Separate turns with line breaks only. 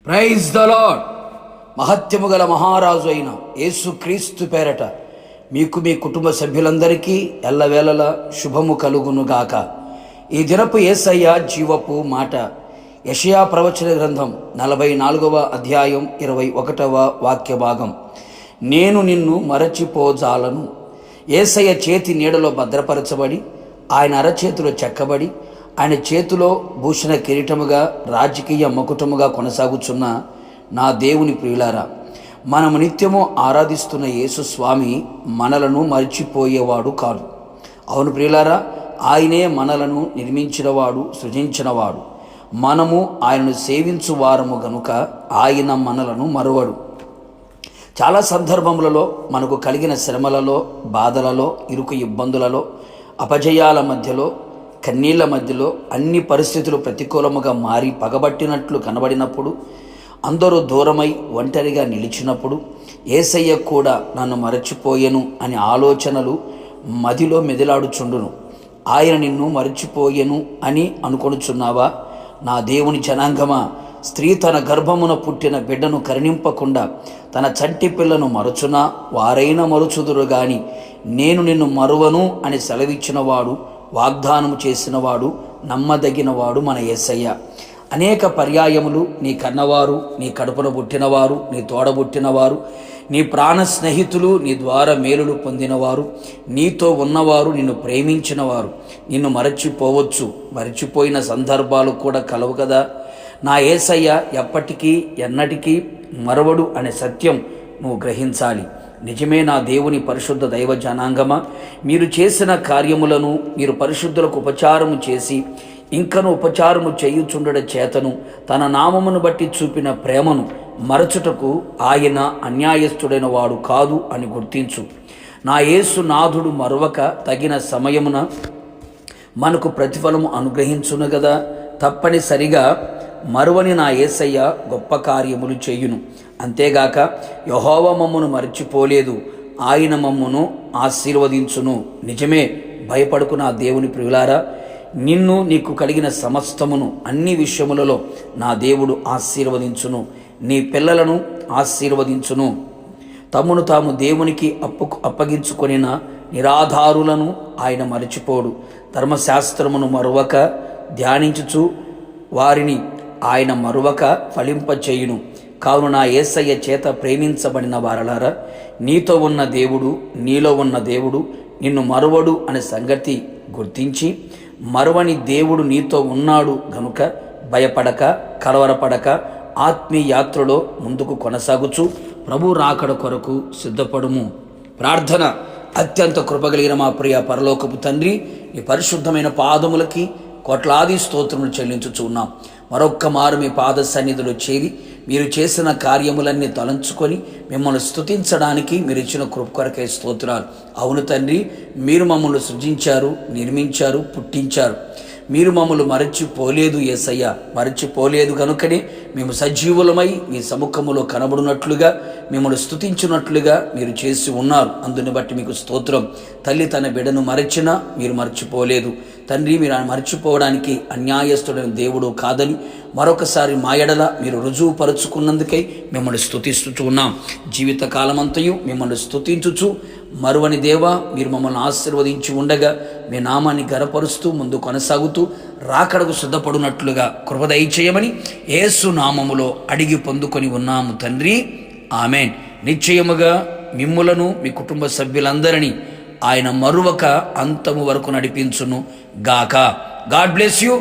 Praise the lord. మహత్యము గల మహారాజు అయిన యేసుక్రీస్తు పేరట మీకు మీ కుటుంబ సభ్యులందరికీ ఎల్లవేళలా శుభము కలుగునుగాక. ఈ దినపు యేసయ్య జీవపు మాట యెషయా ప్రవచన గ్రంథం 44వ అధ్యాయం 21వ వాక్య భాగం. నేను నిన్ను మరచిపోజాలను. యేసయ్య చేతి నీడలో భద్రపరచబడి, ఆయన అరచేతిలో చెక్కబడి, ఆయన చేతిలో భూషణ కిరీటముగా రాజకీయ మకుటముగా కొనసాగుచున్న నా దేవుని ప్రియులారా, మనము నిత్యము ఆరాధిస్తున్న యేసు స్వామి మనలను మర్చిపోయేవాడు కాదు. అవును ప్రియులారా, ఆయనే మనలను నిర్మించినవాడు, సృజించినవాడు. మనము ఆయనను సేవించు వారము గనుక ఆయన మనలను మరువడు. చాలా సందర్భములలో మనకు కలిగిన శ్రమలలో, బాధలలో, ఇరుకు ఇబ్బందులలో, అపజయాల మధ్యలో, కన్నీళ్ల మధ్యలో అన్ని పరిస్థితులు ప్రతికూలముగా మారి పగబట్టినట్లు కనబడినప్పుడు, అందరూ దూరమై ఒంటరిగా నిలిచినప్పుడు, యేసయ్య కూడా నన్ను మరచిపోయెను అనే ఆలోచనలు మదిలో మెదిలాడుచుండును. ఆయన నిన్ను మరచిపోయెను అని అనుకొనుచున్నావా? నా దేవుని జనాంగమా, స్త్రీ తన గర్భమున పుట్టిన బిడ్డను కరుణింపకుండా తన చంటి పిల్లను మరచునా? వారైనా మరుచుదురు గాని నేను నిన్ను మరువను అని సెలవిచ్చినవాడు, వాగ్దానము చేసినవాడు, నమ్మదగినవాడు మన యేసయ్య. అనేక పర్యాయములు నీ కన్నవారు, నీ కడుపున పుట్టినవారు, నీ తోడబుట్టినవారు, నీ ప్రాణ స్నేహితులు, నీ ద్వారా మేలులు పొందినవారు, నీతో ఉన్నవారు, నిన్ను ప్రేమించినవారు నిన్ను మరచిపోవచ్చు. మరచిపోయిన సందర్భాలు కూడా కలవు కదా. నా యేసయ్య ఎప్పటికీ ఎన్నటికీ మరవడు అనే సత్యం నువ్వు గ్రహించాలి. నిజమే నా దేవుని పరిశుద్ధ దైవ జనాంగమా, మీరు చేసిన కార్యములను, మీరు పరిశుద్ధులకు ఉపచారము చేసి ఇంకను ఉపచారము చేయుచుండడ చేతను తన నామమును బట్టి చూపిన ప్రేమను మరచుటకు ఆయన అన్యాయస్తుడైన వాడు కాదు అని గుర్తించు. నా యేసు నాథుడు మరవక తగిన సమయమున మనకు ప్రతిఫలము అనుగ్రహించును గదా. తప్పనిసరిగా మరువని నా యేసయ్య గొప్ప కార్యములు చేయును. అంతేగాక యెహోవా మమ్మును మరచిపోలేదు, ఆయన మమ్మును ఆశీర్వదించును. నిజమే, భయపడుకు నా దేవుని ప్రియులారా. నిన్ను, నీకు కలిగిన సమస్తమును అన్ని విషయములలో నా దేవుడు ఆశీర్వదించును. నీ పిల్లలను ఆశీర్వదించును. తమ్మును తాము దేవునికి అప్పగించుకొనిన నిరాధారులను ఆయన మరచిపోడు. ధర్మశాస్త్రమును మరువక ధ్యానించుచు వారిని ఆయన మరువక ఫలింపచేయును. కావున నా యేసయ్య చేత ప్రేమించబడిన వారలారా, నీతో ఉన్న దేవుడు, నీలో ఉన్న దేవుడు నిన్ను మరువడు అనే సంగతి గుర్తించి, మరువని దేవుడు నీతో ఉన్నాడు గనుక భయపడక, కలవరపడక ఆత్మీయ యాత్రలో ముందుకు కొనసాగుచు ప్రభు రాకడ కొరకు సిద్ధపడుము. ప్రార్థన. అత్యంత కృపగలిగిన మా ప్రియ పరలోకపు తండ్రి, నీ పరిశుద్ధమైన పాదములకి కోట్లాది స్తోత్రములు చెల్లించుచు ఉన్నాం. మరొక్క మారు మీ పాద సన్నిధిలో చేరి మీరు చేసిన కార్యములన్నీ తలంచుకొని మిమ్మల్ని స్తుతించడానికి మీరు ఇచ్చిన కృప కొరకే స్తోత్రాలు. అవును తండ్రి, మీరు మమ్మల్ని సృజించారు, నిర్మించారు, పుట్టించారు. మీరు మమ్మల్ని మరచిపోలేదు యేసయ్య. మరచిపోలేదు కనుకనే మేము సజీవులమై మీ సముఖములో కనబడినట్లుగా, మిమ్మల్ని స్తుతించినట్లుగా మీరు చేసి ఉన్నారు. అందుని బట్టి మీకు స్తోత్రం. తల్లి తన బిడ్డను మరచినా మీరు మరచిపోలేదు తండ్రి. మీరు ఆయన మరచిపోవడానికి అన్యాయస్తుడైన దేవుడు కాదని మరొకసారి మా ఎడల మీరు రుజువుపరుచుకున్నందుకై మిమ్మల్ని స్తుతిస్తూ ఉన్నాం. జీవితకాలమంతయు మిమ్మల్ని స్తుతించుచు మరువని దేవా, మీరు మమ్మల్ని ఆశీర్వదించి ఉండగా మీ నామాన్ని గనపరుస్తూ ముందు కొనసాగుతూ రాకడకు సిద్ధపడినట్లుగా కృప దయచేయమని యేసు నామములో అడిగి పొందుకొని ఉన్నాము తండ్రి. ఆమెన్. నిశ్చయముగా మిమ్ములను, మీ కుటుంబ సభ్యులందరినీ ఆయన మరువక అంతము వరకు నడిపించును గాక. God bless you.